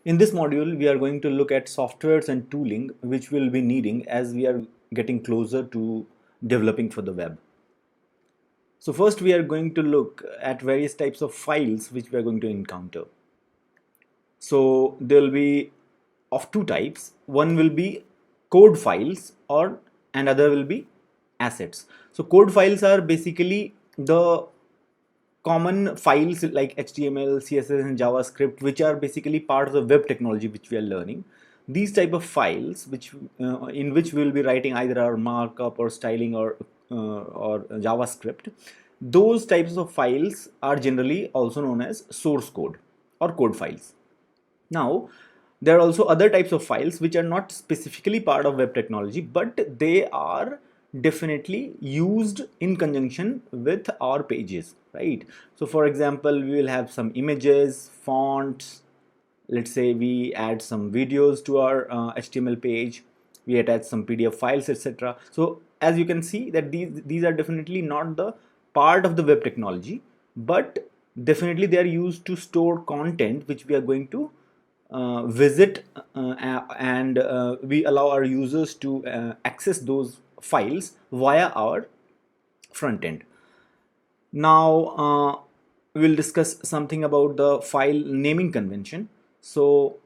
In this module, we are going to look at softwares and tooling which we'll be needing as we are getting closer to developing for the web. So first we are going to look at various types of files which we are going to encounter. So there will be of two types. One will be code files or and other will be assets. So code files are basically the common files like HTML, CSS and JavaScript which are basically part of the web technology which we are learning. These type of files which in which we will be writing either our markup or styling or JavaScript. Those types of files are generally also known as source code or code files. Now, there are also other types of files which are not specifically part of web technology, but they are definitely used in conjunction with our pages, right? So, for example, we will have some images, fonts. Let's say we add some videos to our HTML page, we attach some PDF files, etc. So, as you can see that these are definitely not the part of the web technology, but definitely they are used to store content which we are going to visit and we allow our users to access those files via our front end. Now we'll discuss something about the file naming convention. So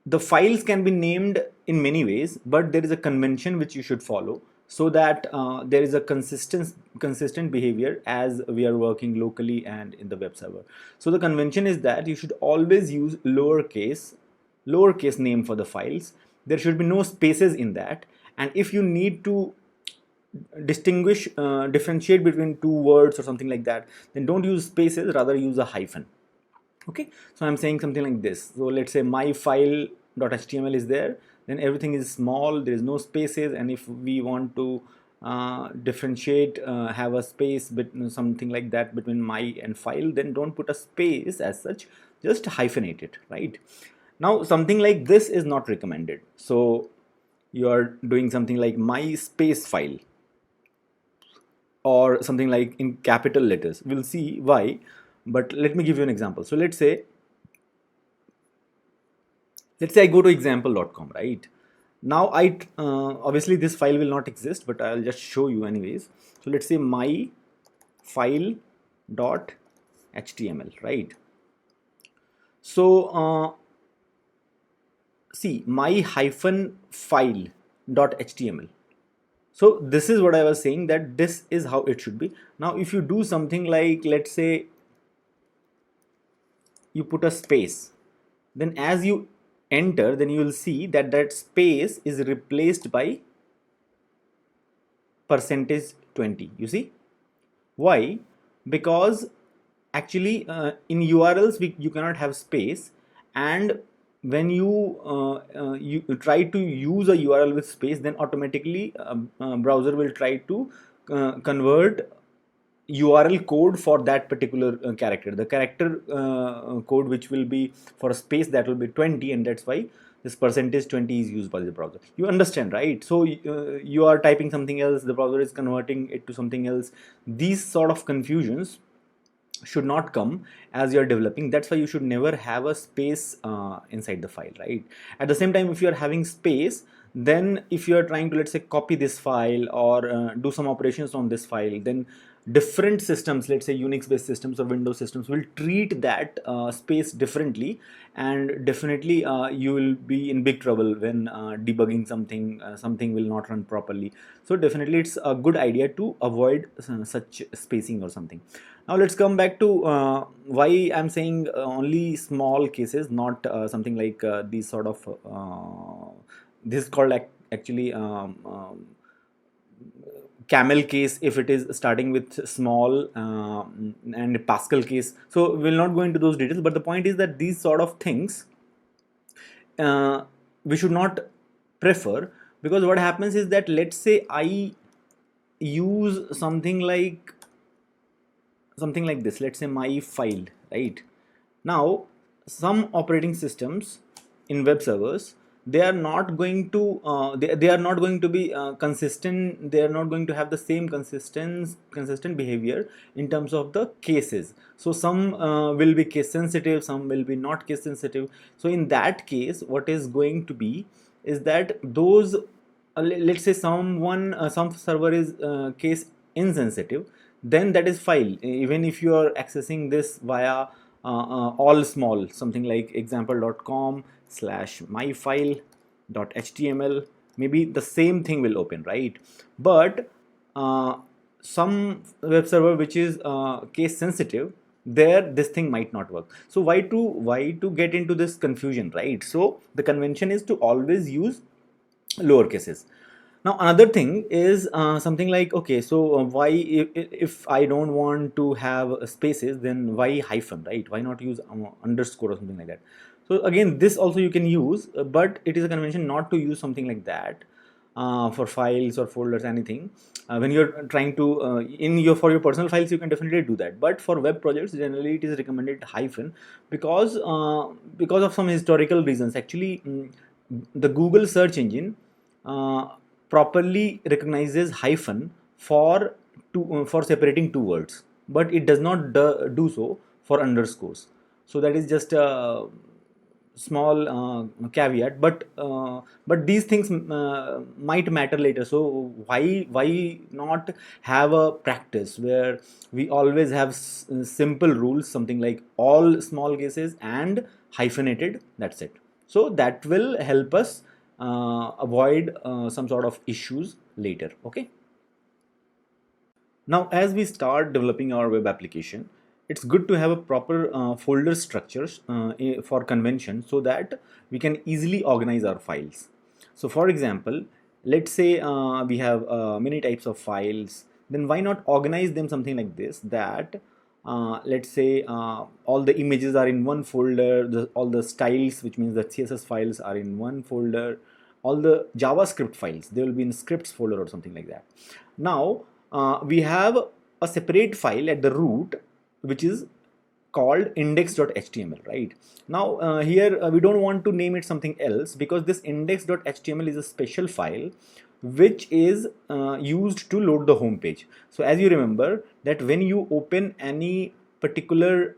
the files can be named in many ways, but there is a convention which you should follow so that there is a consistent behavior as we are working locally and in the web server. So the convention is that you should always use lowercase name for the files. There should be no spaces in that, and if you need to differentiate between two words or something like that, then don't use spaces, rather use a hyphen. Okay, so I'm saying something like this. So let's say my file.html is there, then everything is small, there is no spaces, and if we want to differentiate, have a space something like that between my and file, then don't put a space as such, just hyphenate it, right? Now something like this is not recommended. So you are doing something like my space file or something like in capital letters. We'll see why, but let me give you an example. So let's say I go to example.com, right? Now I obviously this file will not exist, but I'll just show you anyways. So let's say my file dot html, right? So see my hyphen file dot html. So this is what I was saying, that this is how it should be. Now if you do something like, let's say you put a space, then as you enter, then you will see that that space is replaced by percentage 20. You see why? Because actually in URLs you cannot have space, and when you try to use a URL with space, then automatically browser will try to convert URL code for that particular character. The character code which will be for a space, that will be 20, and that's why this percentage 20 is used by the browser. You understand, right? So you are typing something else, the browser is converting it to something else. These sort of confusions should not come as you are developing. That's why you should never have a space inside the file, right? At the same time, if you are having space, then if you are trying to, let's say, copy this file or do some operations on this file, then different systems, let's say Unix based systems or Windows systems, will treat that space differently, and definitely you will be in big trouble when debugging something. Something will not run properly. So definitely it's a good idea to avoid such spacing or something. Now let's come back to why I'm saying only small cases, not something like these sort of this is called actually camel case if it is starting with small, and Pascal case. So we'll not go into those details, but the point is that these sort of things we should not prefer, because what happens is that, let's say I use something like this, let's say my file, right? Now some operating systems in web servers, they are not going to they are not going to be consistent. They are not going to have the same consistent behavior in terms of the cases. So some will be case sensitive, some will be not case sensitive. So in that case, what is going to be is that those let's say some server is case insensitive, then that is file. Even if you are accessing this via all small, something like example.com slash myfile.html, maybe the same thing will open, right? But some web server which is case sensitive, there this thing might not work. So why to get into this confusion, right? So the convention is to always use lower cases. Now another thing is something like, okay, so why, if I don't want to have spaces, then why hyphen, right? Why not use underscore or something like that? So again, this also you can use, but it is a convention not to use something like that for files or folders, anything. When you're trying to in your for your personal files, you can definitely do that, but for web projects generally it is recommended hyphen, because of some historical reasons. Actually, the Google search engine uh, properly recognizes hyphen for separating two words, but it does not do so for underscores. So that is just a small caveat, but these things might matter later. So why not have a practice where we always have simple rules, something like all small cases and hyphenated, that's it. So that will help us avoid some sort of issues later. Okay. Now, as we start developing our web application, it's good to have a proper folder structures for convention, so that we can easily organize our files. So for example, let's say we have many types of files, then why not organize them something like this, that let's say all the images are in one folder, all the styles, which means the CSS files, are in one folder, all the JavaScript files, they will be in scripts folder or something like that. Now we have a separate file at the root which is called index.html, right? Now here we don't want to name it something else, because this index.html is a special file which is used to load the home page. So as you remember that when you open any particular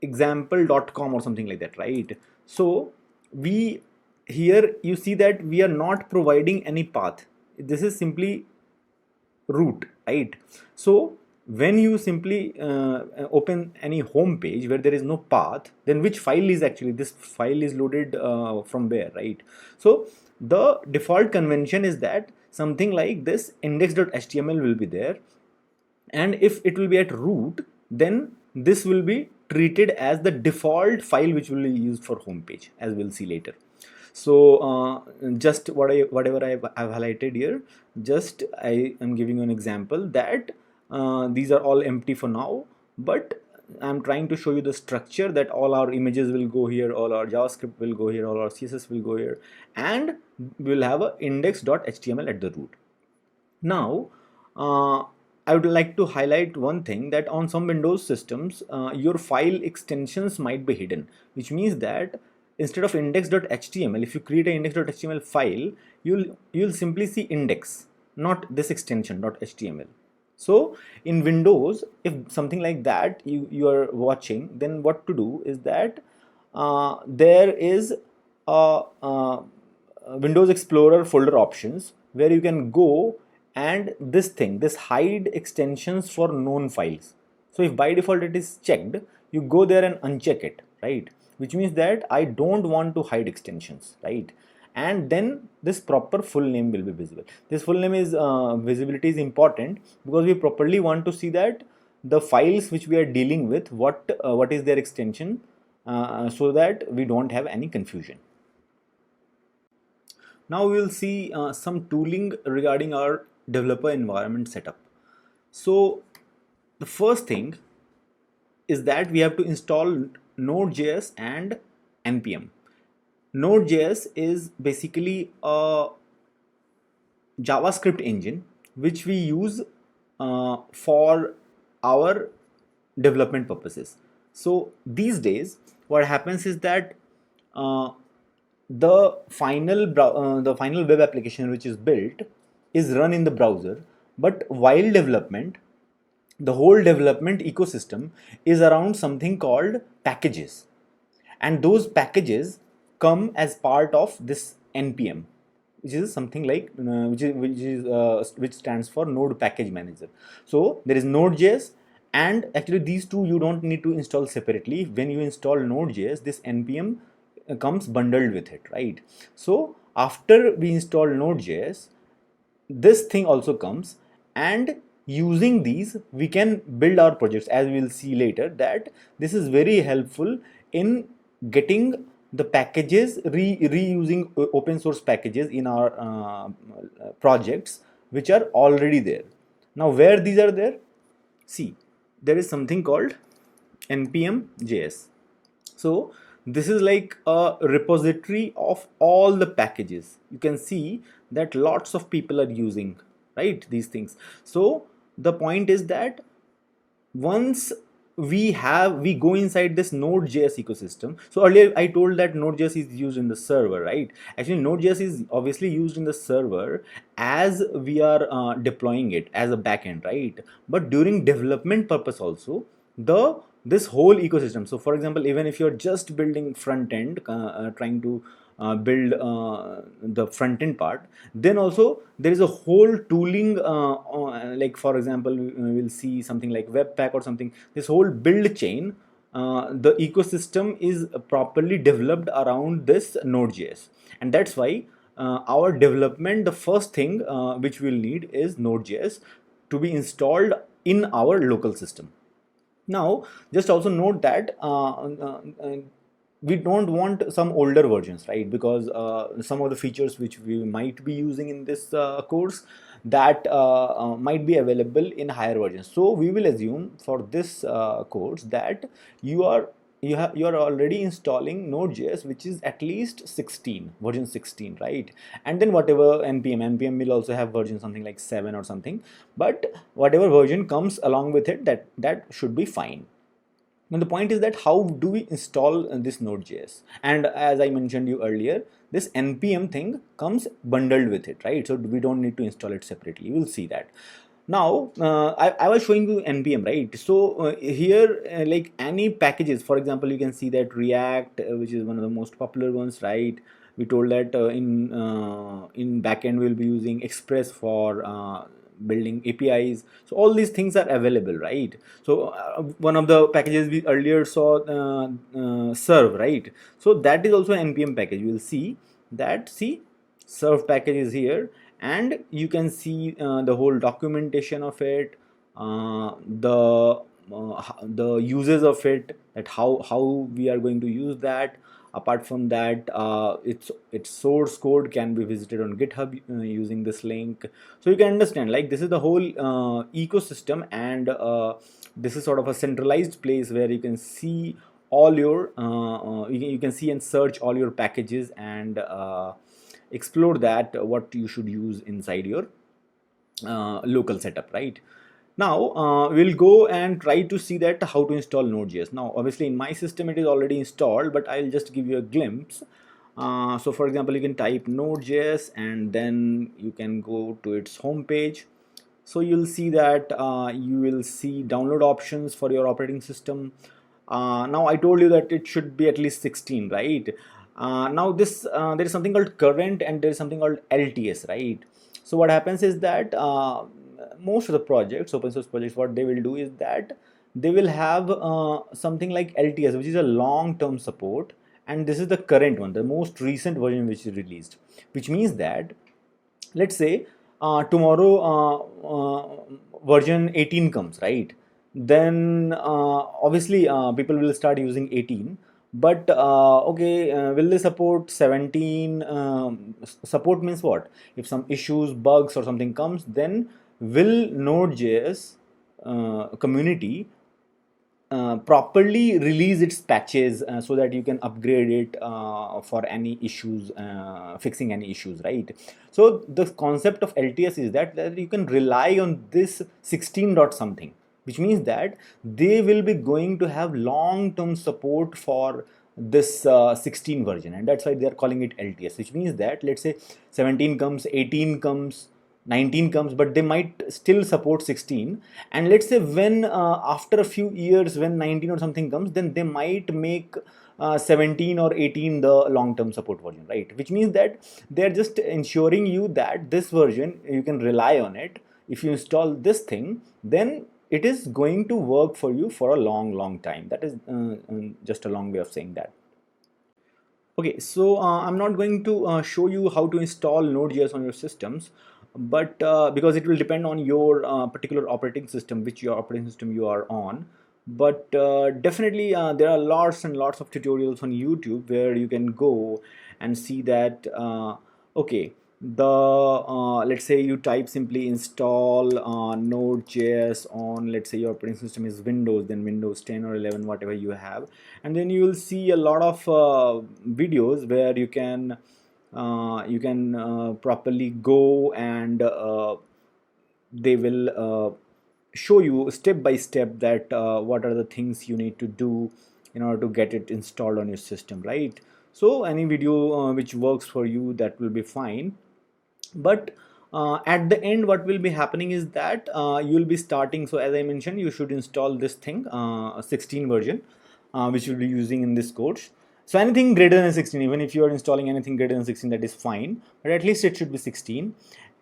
example.com or something like that, right? So we, here you see that we are not providing any path. This is simply root, right? So when you simply open any home page where there is no path, then which file is actually, this file is loaded from where, right? So the default convention is that something like this index.html will be there, and if it will be at root, then this will be treated as the default file which will be used for home page, as we'll see later. So just whatever I've highlighted here, just I am giving you an example that these are all empty for now, but I'm trying to show you the structure, that all our images will go here, all our JavaScript will go here, all our CSS will go here, and we'll have a index.html at the root. Now, I would like to highlight one thing, that on some Windows systems, your file extensions might be hidden, which means that instead of index.html, if you create an index.html file, you'll simply see index, not this extension .html. So in Windows, if something like that you are watching, then what to do is that there is a Windows Explorer folder options where you can go, and this hide extensions for known files. So if by default it is checked, you go there and uncheck it, right? Which means that I don't want to hide extensions, right? And then this proper full name will be visible. This full name is visibility is important, because we properly want to see that the files which we are dealing with, what is their extension, so that we don't have any confusion. Now we will see some tooling regarding our developer environment setup. So the first thing is that we have to install Node.js and npm. Node.js is basically a JavaScript engine which we use for our development purposes. So these days, what happens is that the final web application which is built is run in the browser, but while development, the whole development ecosystem is around something called packages, and those packages come as part of this npm, which is something like which stands for node package manager. So there is node.js, and actually these two you don't need to install separately. When you install node.js, this npm comes bundled with it, right? So after we install node.js, this thing also comes, and using these we can build our projects, as we'll see later that this is very helpful in getting the packages, reusing open source packages in our projects which are already there. Now where these are there, see, there is something called npm js. So this is like a repository of all the packages. You can see that lots of people are using, right, these things. So the point is that once we go inside this node.js ecosystem. So earlier I told that node.js is used in the server, right? Actually node.js is obviously used in the server as we are deploying it as a backend, right? But during development purpose also, the this whole ecosystem. So for example, even if you're just building front end, trying to build the front end part, then also there is a whole tooling, like for example we'll see something like webpack or something. This whole build chain, the ecosystem is properly developed around this node.js, and that's why our development, the first thing which we'll need is node.js to be installed in our local system. Now just also note that we don't want some older versions, right? Because some of the features which we might be using in this course, that might be available in higher versions. So we will assume for this course that you are you are already installing node.js which is at least 16, version 16, right? And then whatever npm will also have version something like 7 or something, but whatever version comes along with it, that should be fine. Now the point is that how do we install this node.js? And as I mentioned you earlier, this npm thing comes bundled with it, right? So we don't need to install it separately. You will see that. Now I was showing you npm, right? So here like any packages, for example, you can see that React, which is one of the most popular ones, right? We told that in backend we'll be using Express for building APIs. So all these things are available, right? So one of the packages we earlier saw, serve, right? So that is also an npm package. You will see that, see, serve package is here, and you can see the whole documentation of it, the uses of it, that how we are going to use that. Apart from that, its source code can be visited on GitHub using this link. So you can understand, like, this is the whole ecosystem, and this is sort of a centralized place where you can see all your you can see and search all your packages, and explore that what you should use inside your local setup, right? Now we'll go and try to see that how to install node.js. Now obviously in my system it is already installed, but I'll just give you a glimpse. So for example, you can type node.js and then you can go to its home page. So you'll see that you will see download options for your operating system. Now I told you that it should be at least 16, right? Now this there is something called current and there is something called LTS, right? So what happens is that most of the projects, open source projects, what they will do is that they will have something like LTS, which is a long-term support, and this is the current one, the most recent version which is released, which means that, let's say tomorrow version 18 comes, right? Then obviously people will start using 18, but okay, will they support 17? Support means what? If some issues, bugs or something comes, then will node.js community properly release its patches so that you can upgrade it for any issues, fixing any issues, right? So the concept of LTS is that you can rely on this 16 dot something, which means that they will be going to have long-term support for this 16 version, and that's why they are calling it LTS, which means that let's say 17 comes, 18 comes, 19 comes, but they might still support 16. And let's say when after a few years when 19 or something comes, then they might make 17 or 18 the long term support version, right? Which means that they're just ensuring you that this version you can rely on it. If you install this thing, then it is going to work for you for a long time. That is just a long way of saying that. Okay, so I'm not going to show you how to install Node.js on your systems, but because it will depend on your particular operating system, which your operating system you are on. But definitely there are lots and lots of tutorials on YouTube where you can go and see that, okay, the let's say you type simply install Node.js on, let's say your operating system is Windows, then Windows 10 or 11, whatever you have, and then you will see a lot of videos where you can properly go, and they will show you step by step that what are the things you need to do in order to get it installed on your system, right? So any video which works for you, that will be fine. But at the end what will be happening is that you will be starting, so as I mentioned, you should install this thing, 16 version, which you'll be using in this course. So anything greater than 16, even if you are installing anything greater than 16, that is fine, but at least it should be 16.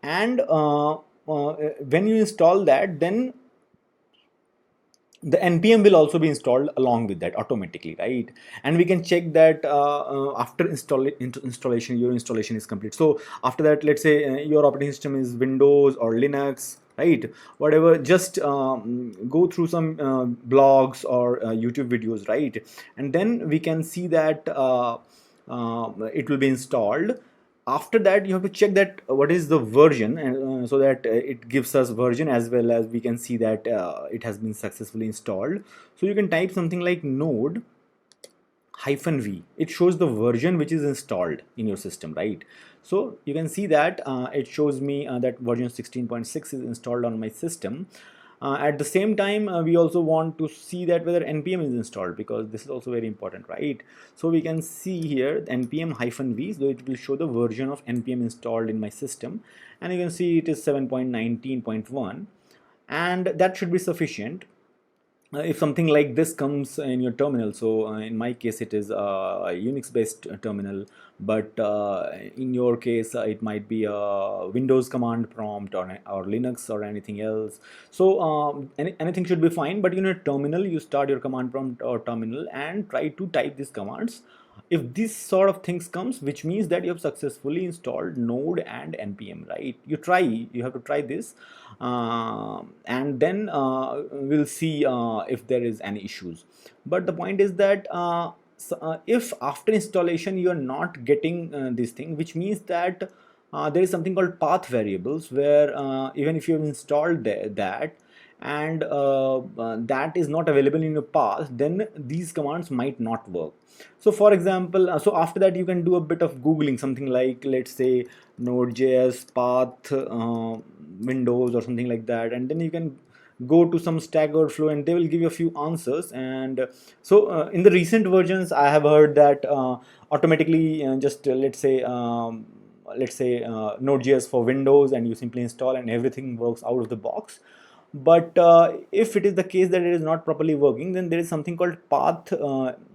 And when you install that, then the npm will also be installed along with that automatically, right? And we can check that after installation, your installation is complete. So after that, let's say your operating system is Windows or Linux, right? Whatever, just go through some blogs or YouTube videos, right? And then we can see that it will be installed. After that, you have to check that what is the version, and so that it gives us version, as well as we can see that it has been successfully installed. So you can type something like node hyphen v, it shows the version which is installed in your system, right? So you can see that it shows me that version 16.6 is installed on my system. At the same time, we also want to see that whether npm is installed, because this is also very important, right? So we can see here npm hyphen v, so it will show the version of npm installed in my system, and you can see it is 7.19.1, and that should be sufficient. If something like this comes in your terminal, so in my case it is a Unix based terminal, but in your case it might be a Windows command prompt, or Linux or anything else. So anything should be fine, but in a terminal you start your command prompt or terminal and try to type these commands. If this sort of things comes, which means that you have successfully installed node and npm, right? You have to try this, and then we'll see if there is any issues. But the point is that if after installation you are not getting this thing, which means that there is something called path variables, where even if you have installed that, and that is not available in your path, then these commands might not work. So for example, so after that you can do a bit of googling, something like, let's say, node.js path windows or something like that, and then you can go to some Stack Overflow and they will give you a few answers. And so in the recent versions I have heard that automatically just let's say node.js for Windows, and you simply install and everything works out of the box. But if it is the case that it is not properly working, then there is something called path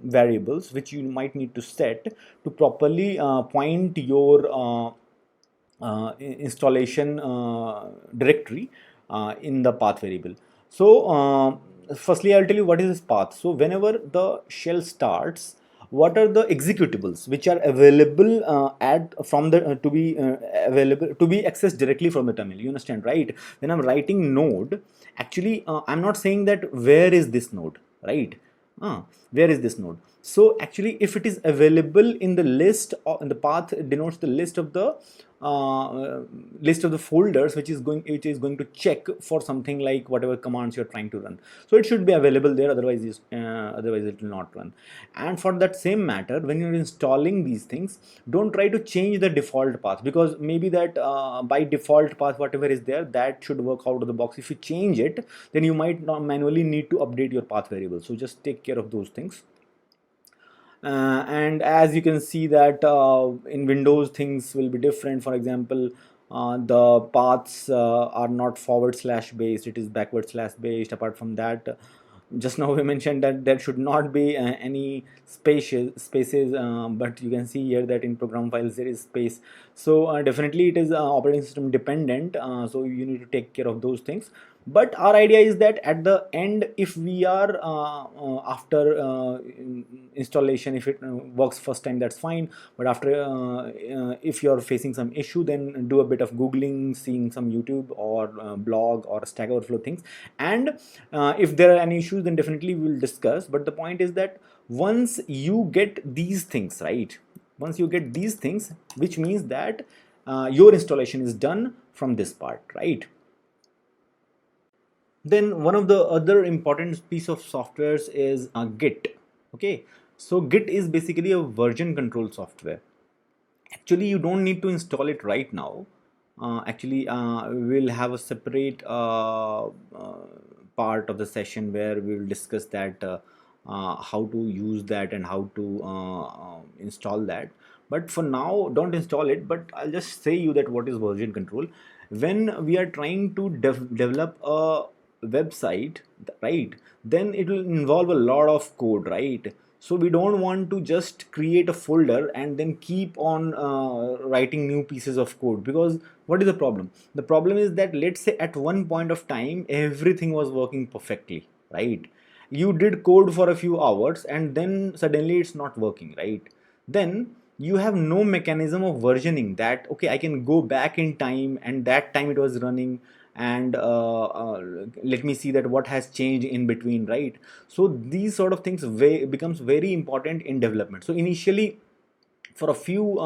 variables, which you might need to set to properly point your installation directory in the path variable. So firstly I'll tell you what is this path. So whenever the shell starts, what are the executables which are available at from the to be available to be accessed directly from the terminal, you understand, right? When I'm writing node, actually I'm not saying that where is this node, right? Where is this node? So actually if it is available in the list, or in the path, it denotes the list of the folders which is going to check for something like whatever commands you're trying to run. So it should be available there, otherwise it will not run. And for that same matter, when you're installing these things, don't try to change the default path, because maybe that by default path whatever is there, that should work out of the box. If you change it, then you might not manually need to update your path variable. So just take care of those things. And as you can see that in Windows things will be different. For example, the paths are not forward slash based, it is backward slash based. Apart from that, just now we mentioned that there should not be any spaces, but you can see here that in program files there is space. So definitely it is operating system dependent, so you need to take care of those things. But our idea is that at the end, if we are after installation, if it works first time, that's fine. But after if you're facing some issue, then do a bit of googling, seeing some YouTube or blog or Stack Overflow things. And if there are any issues, then definitely we'll discuss. But the point is that once you get these things right, once you get these things, which means that your installation is done from this part, right? Then one of the other important piece of softwares is Git. Okay, so Git is basically a version control software. Actually, you don't need to install it right now. Actually, we'll have a separate part of the session where we will discuss that how to use that and how to install that. But for now, don't install it. But I'll just say you that what is version control. When we are trying to develop a website, right, then it will involve a lot of code, right? So we don't want to just create a folder and then keep on writing new pieces of code, because what is the problem? The problem is that, let's say at one point of time everything was working perfectly, right? You did code for a few hours and then suddenly it's not working, right? Then you have no mechanism of versioning that, okay, I can go back in time and that time it was running, and let me see that what has changed in between, right? So these sort of things becomes very important in development. So initially, for a few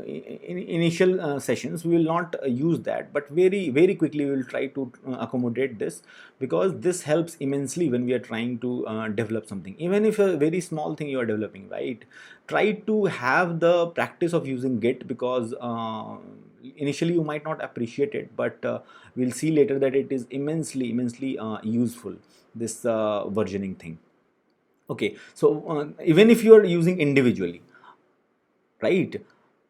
initial sessions, we will not use that, but very very quickly we will try to accommodate this, because this helps immensely when we are trying to develop something. Even if a very small thing you are developing, right, try to have the practice of using Git, because initially you might not appreciate it, but we'll see later that it is immensely useful, this versioning thing. Okay, so even if you are using individually, right,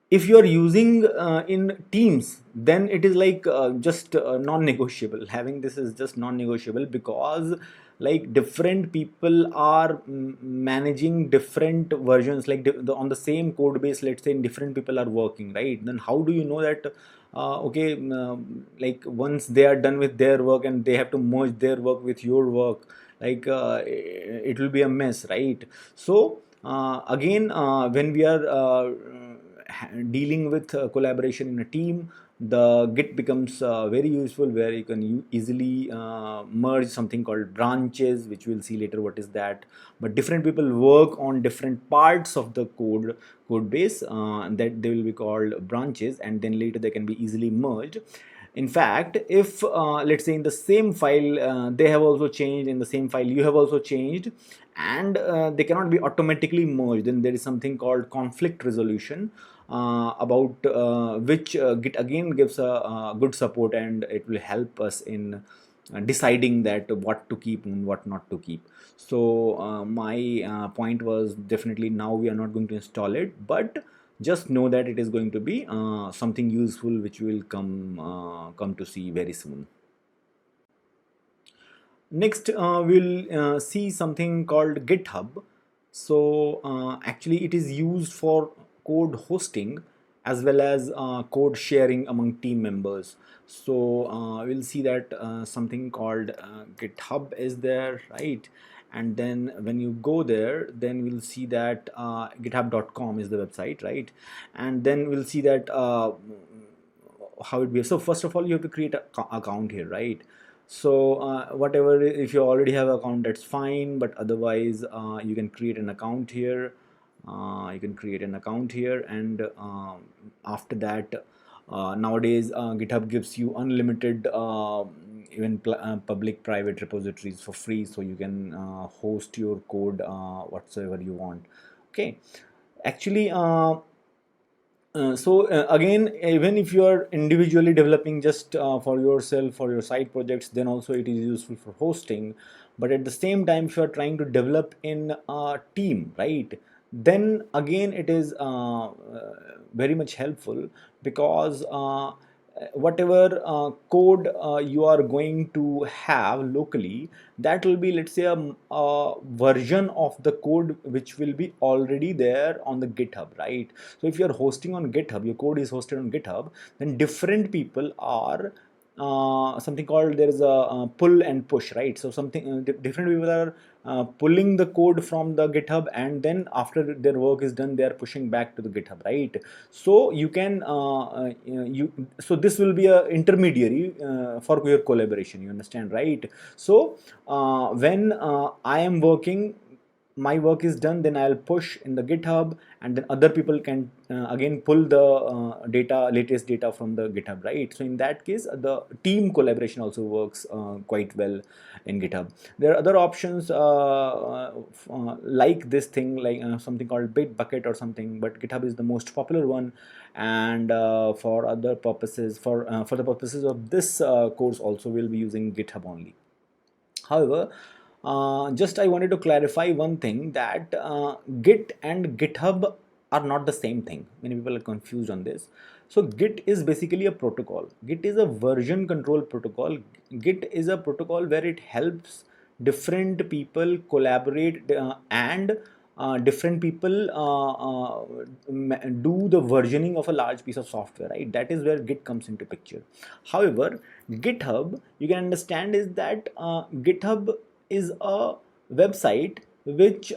if you are using in teams, then it is like just non-negotiable. Having this is just non-negotiable, because like different people are managing different versions, like on the same code base, let's say different people are working, right? Then how do you know that okay, like once they are done with their work and they have to merge their work with your work, like it will be a mess, right? So again, when we are dealing with collaboration in a team, the Git becomes very useful, where you can easily merge something called branches, which we'll see later what is that. But different people work on different parts of the code base, that they will be called branches, and then later they can be easily merged. In fact, if let's say in the same file they have also changed, in the same file you have also changed, and they cannot be automatically merged, then there is something called conflict resolution, about which Git again gives a good support, and it will help us in deciding that what to keep and what not to keep. So my point was, definitely now we are not going to install it, but just know that it is going to be something useful, which will come to see very soon. Next, we'll see something called GitHub. So actually it is used for code hosting as well as code sharing among team members. So we'll see that something called GitHub is there, right? And then when you go there, then we'll see that github.com is the website, right? And then we'll see that how it behaves. So first of all, you have to create an account here, right? So whatever, if you already have an account, that's fine, but otherwise you can create an account here. You can create an account here, and after that, nowadays GitHub gives you unlimited even public private repositories for free, so you can host your code whatsoever you want. Okay, actually so again, even if you are individually developing just for yourself, for your side projects, then also it is useful for hosting. But at the same time, if you are trying to develop in a team, right, then again it is very much helpful, because whatever code you are going to have locally, that will be, let's say, a version of the code which will be already there on the GitHub, right? So if you are hosting on GitHub, your code is hosted on GitHub, then different people are something called, there is a pull and push, right? So something different people are pulling the code from the GitHub, and then after their work is done, they are pushing back to the GitHub, right? So you can you so this will be a intermediary for your collaboration, you understand, right? So when I am working, my work is done, then I'll push in the GitHub, and then other people can again pull the latest data from the GitHub, right? So in that case, the team collaboration also works quite well in GitHub. There are other options like this thing, like something called Bitbucket or something, but GitHub is the most popular one. And for other purposes, for the purposes of this course also, we'll be using GitHub only. However, just I wanted to clarify one thing, that Git and GitHub are not the same thing. Many people are confused on this. So Git is basically a protocol. Git is a version control protocol. Git is a protocol where it helps different people collaborate, and different people do the versioning of a large piece of software, right? That is where Git comes into picture. However, GitHub, you can understand, is that GitHub is a website which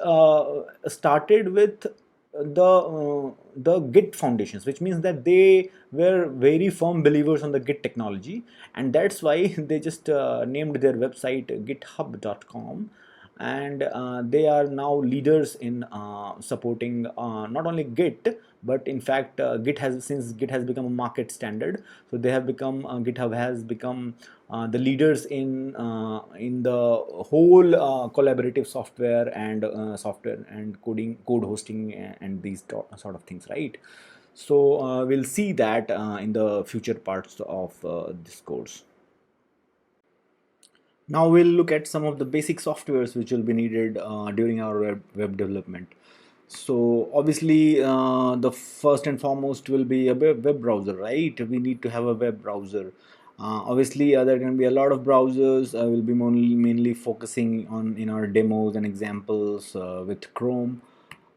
started with the Git foundations, which means that they were very firm believers on the Git technology, and that's why they just named their website github.com. And they are now leaders in supporting not only Git, but in fact since Git has become a market standard, so they have become GitHub has become the leaders in the whole collaborative software and code hosting, and these sort of things, right? So we'll see that in the future parts of this course. Now we'll look at some of the basic softwares which will be needed during our web development. So obviously the first and foremost will be a web browser, right? We need to have a web browser. Obviously there can be a lot of browsers. I will be mainly focusing on in our demos and examples with Chrome.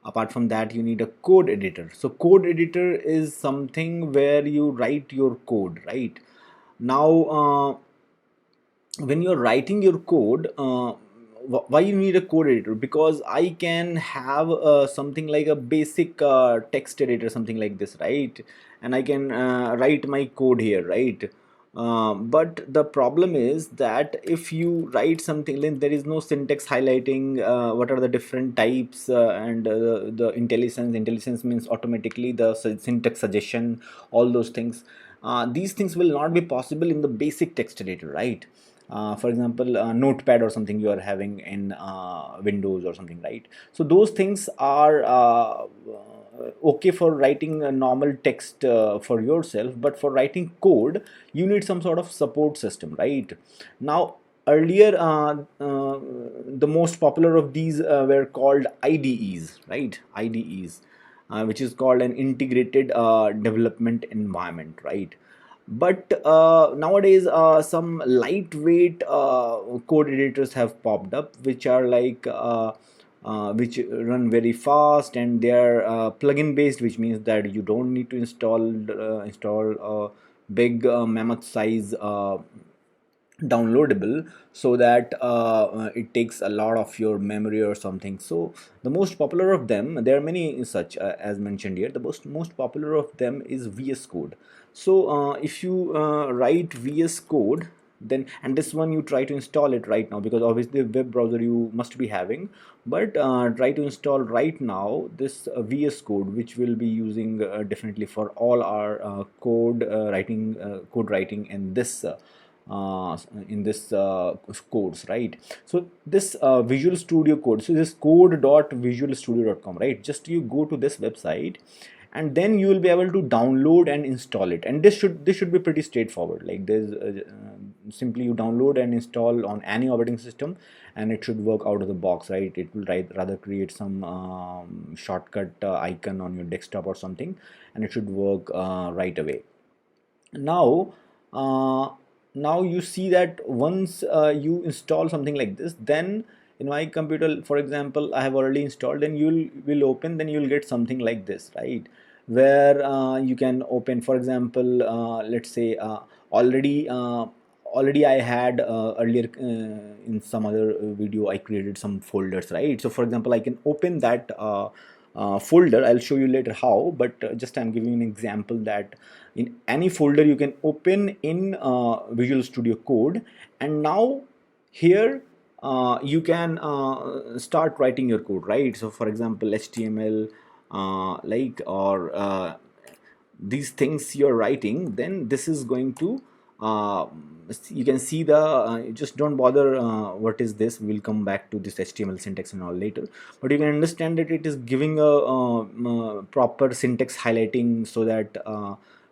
Apart from that, you need a code editor. So code editor is something where you write your code, right? Now when you're writing your code, why you need a code editor? Because I can have something like a basic text editor, something like this, right? And I can write my code here, right? But the problem is that if you write something, then there is no syntax highlighting what are the different types, and the intelligence means automatically the syntax suggestion, all those things. These things will not be possible in the basic text editor, right? For example, notepad or something you are having in Windows or something, right? So those things are okay for writing a normal text for yourself, but for writing code you need some sort of support system, right? Now earlier the most popular of these were called IDEs, right? IDEs, which is called an integrated development environment, right? But nowadays some lightweight code editors have popped up, which are like which run very fast, and they are plugin based, which means that you don't need to install a big mammoth size downloadable, so that it takes a lot of your memory or something. So the most popular of them, there are many such as mentioned here. The most popular of them is VS Code. So if you write VS Code, then, and this one you try to install it right now, because obviously web browser you must be having, but try to install right now this VS Code, which will be using definitely for all our code writing in this course, right? So this Visual Studio Code, so this code.visualstudio.com, right? Just you go to this website, and then you will be able to download and install it, and this should be pretty straightforward. Like simply you download and install on any operating system, and it should work out of the box, right? It will rather create some shortcut icon on your desktop or something, and it should work right away. Now uh, now you see that once you install something like this, then in my computer, for example, I have already installed, then you'll will open, then you'll get something like this, right? Where you can open, for example, let's say already already I had earlier in some other video I created some folders, right? So for example, I can open that folder. I'll show you later how, but just I'm giving you an example that in any folder you can open in Visual Studio Code, and now here you can start writing your code, right? So for example, HTML, like, or these things you're writing, then this is going to uh, you can see the just don't bother what is this, we'll come back to this HTML syntax and all later, but you can understand that it is giving a proper syntax highlighting, so that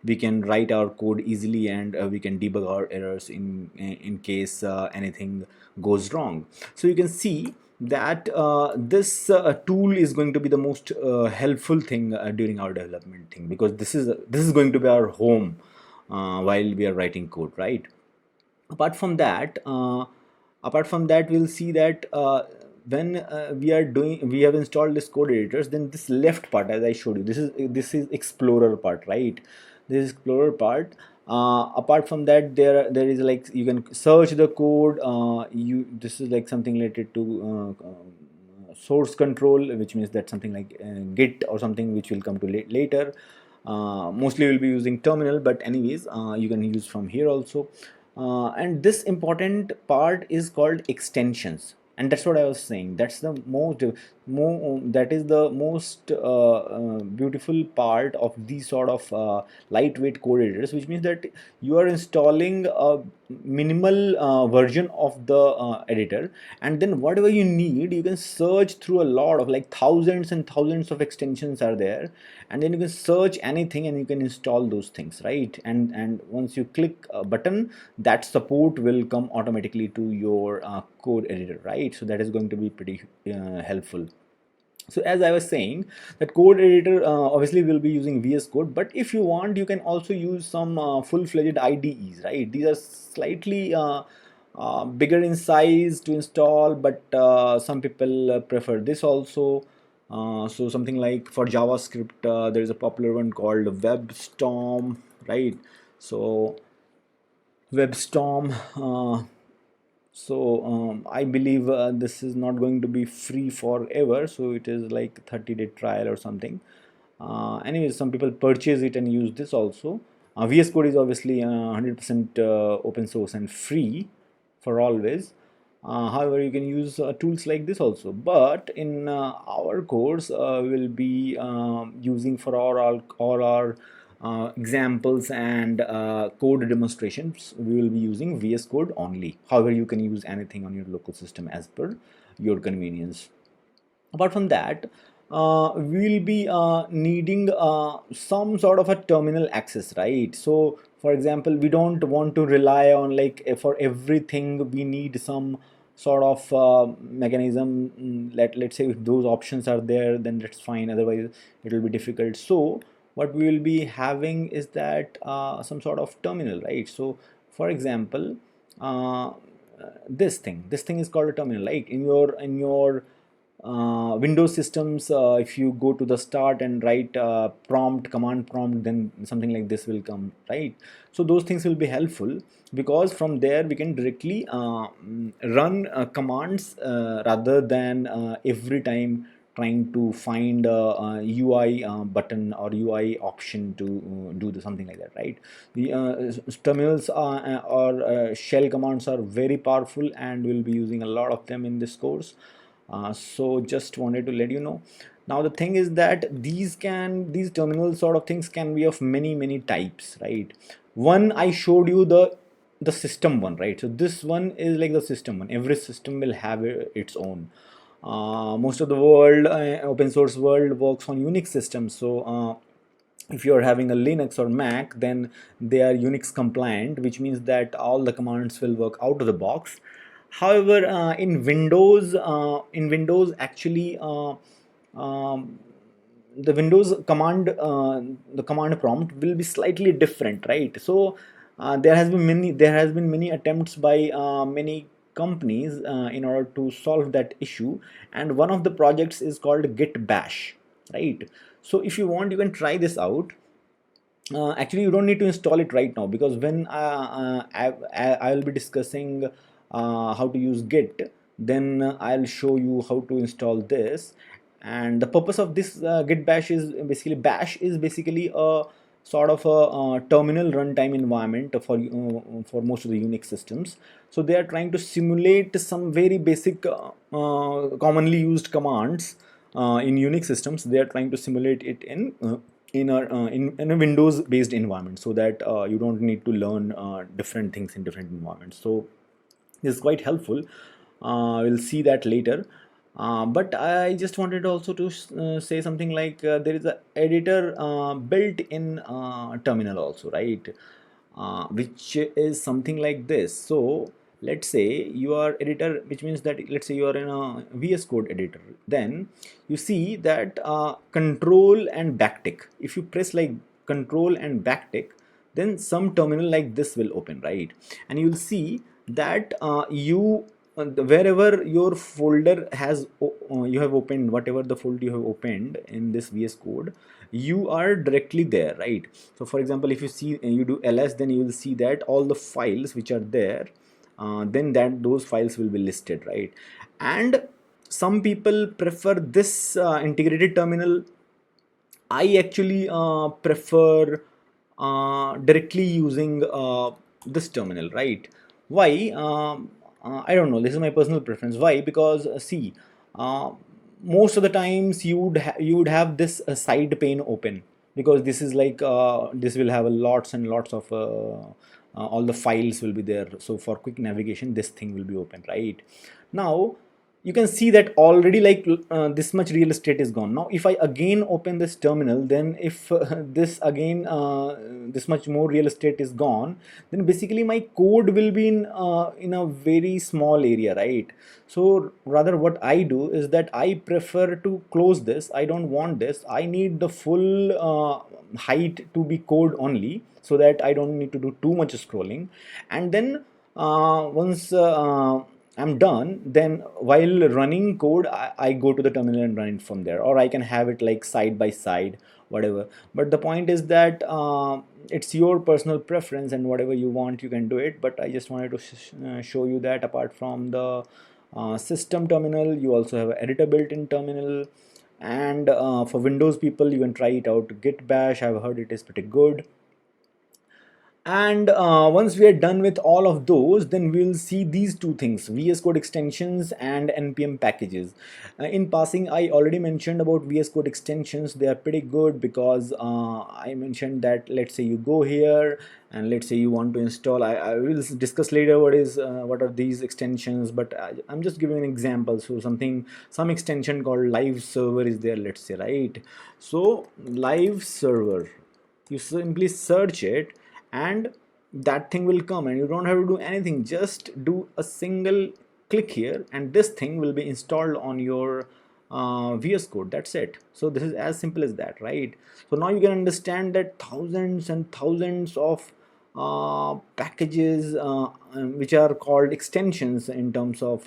we can write our code easily, and we can debug our errors in case anything goes wrong. So you can see that this tool is going to be the most helpful thing during our development thing, because this is going to be our home while we are writing code, right? Apart from that apart from that we'll see that when we have installed this code editors, then this left part, as I showed you, this is explorer part, right? This is explorer part. Apart from that, there is, like, you can search the code. You This is like something related to source control, which means that something like git or something, which will come to later. Mostly we'll be using terminal, but anyways, you can use from here also. And this important part is called extensions, and that's what I was saying. That's the that is the most beautiful part of these sort of lightweight code editors, which means that you are installing a minimal version of the editor, and then whatever you need, you can search through a lot of, like, thousands and thousands of extensions are there, and then you can search anything and you can install those things, right? And once you click a button, that support will come automatically to your code editor, right? So that is going to be pretty helpful. So as I was saying, that code editor obviously will be using VS Code, but if you want, you can also use some full-fledged IDEs, right? These are slightly bigger in size to install, but some people prefer this also. So something like for JavaScript, there is a popular one called WebStorm, right? So WebStorm. I believe this is not going to be free forever, so it is like 30-day trial or something. Anyways, some people purchase it and use this also. VS Code is obviously 100% open source and free for always. However, you can use tools like this also, but in our course, we'll be using for all our examples and code demonstrations, we will be using VS Code only. However, you can use anything on your local system as per your convenience. Apart from that, we'll be needing some sort of a terminal access, right? So for example, we don't want to rely on, like, for everything we need some sort of mechanism. Let's say if those options are there, then that's fine, otherwise it will be difficult. So what we will be having is that some sort of terminal, right? So for example, this thing is called a terminal, like in your Windows systems, if you go to the start and write command prompt, then something like this will come, right? So those things will be helpful, because from there we can directly run commands rather than every time trying to find a UI button or UI option to do something like that, right? The terminals or shell commands are very powerful, and we'll be using a lot of them in this course. So just wanted to let you know. Now the thing is that these terminal sort of things can be of many types, right? One, I showed you the system one, right? So this one is like the system one. Every system will have its own. Most of the world, open source world, works on Unix systems. So if you're having a Linux or Mac, then they are Unix compliant, which means that all the commands will work out of the box. However, in Windows actually, the Windows command, the command prompt will be slightly different, right? So there has been many attempts by many companies in order to solve that issue, and one of the projects is called Git Bash, right? So if you want, you can try this out. Actually, you don't need to install it right now, because when I will be discussing how to use Git, then I'll show you how to install this. And the purpose of this Git Bash is basically, Bash is basically a sort of a terminal runtime environment for most of the Unix systems. So they are trying to simulate some very basic commonly used commands in Unix systems. They are trying to simulate it in a Windows based environment, so that you don't need to learn different things in different environments. So this is quite helpful. We'll see that later. But I just wanted also to say something like, there is a editor built in terminal also, right? Which is something like this. So let's say you are editor, which means that, let's say you are in a VS Code editor, then you see that control and backtick. If you press like control and backtick, then some terminal like this will open, right? And you'll see that wherever your folder has you have opened, whatever the folder you have opened in this VS Code, you are directly there, right? So for example, if you see, you do ls, then you will see that all the files which are there, then that those files will be listed, right? And some people prefer this integrated terminal. I actually prefer directly using this terminal, right? Why? I don't know. This is my personal preference. Why? Because see, uh, most of the times you would have this side pane open, because this is like this will have a lots and lots of all the files will be there. So for quick navigation, this thing will be open, right? Now you can see that already like this much real estate is gone. Now if I again open this terminal, then if this again this much more real estate is gone, then basically my code will be in a very small area, right? So rather what I do is that I prefer to close this. I don't want this. I need the full height to be code only, so that I don't need to do too much scrolling. And then once I'm done, then while running code, I go to the terminal and run it from there, or I can have it like side by side, whatever. But the point is that it's your personal preference, and whatever you want, you can do it. But I just wanted to show you that apart from the system terminal, you also have an editor built-in terminal. And for Windows people, you can try it out. Git Bash, I've heard it is pretty good. And once we are done with all of those, then we'll see these two things: VS Code extensions and npm packages. In passing, I already mentioned about VS Code extensions. They are pretty good, because I mentioned that, let's say you go here and let's say you want to install, I will discuss later what are these extensions, but I'm just giving an example. So some extension called live server is there, let's say, right? So live server, you simply search it, and that thing will come, and you don't have to do anything. Just do a single click here, and this thing will be installed on your VS Code. That's it. So this is as simple as that, right? So now you can understand that thousands and thousands of packages which are called extensions in terms of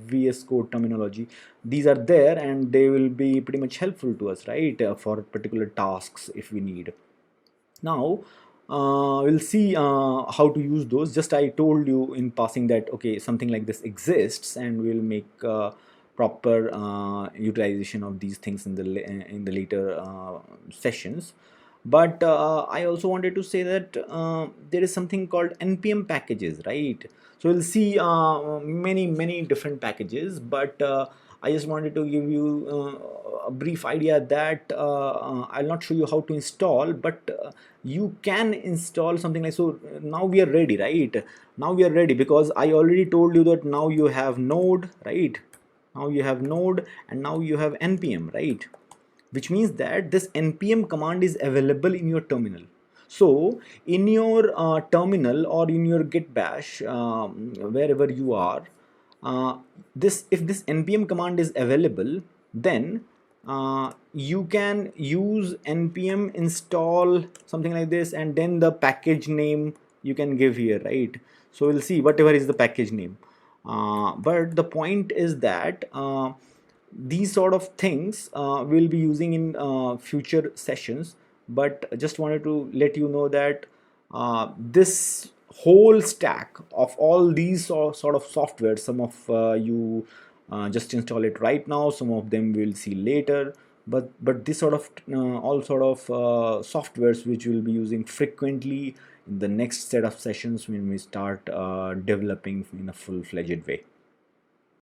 VS Code terminology, these are there, and they will be pretty much helpful to us, right? For particular tasks if we need. Now we'll see how to use those. Just I told you in passing that okay, something like this exists, and we'll make proper utilization of these things in the later sessions. But I also wanted to say that there is something called npm packages, right? So we'll see many different packages, but I just wanted to give you a brief idea that I'll not show you how to install, but you can install something like so. Now we are ready, right? Now we are ready, because I already told you that now you have node, right? Now you have node, and now you have npm, right? which means that this npm command is available in your terminal. So in your terminal or in your git bash, wherever you are, this if this npm command is available, then you can use npm install something like this, and then the package name you can give here, right? So we'll see whatever is the package name. But the point is that these sort of things we'll be using in future sessions, but I just wanted to let you know that this whole stack of all these sort of software, some of you just install it right now, some of them we'll see later, but this sort of all sort of softwares which we'll be using frequently in the next set of sessions when we start developing in a full-fledged way.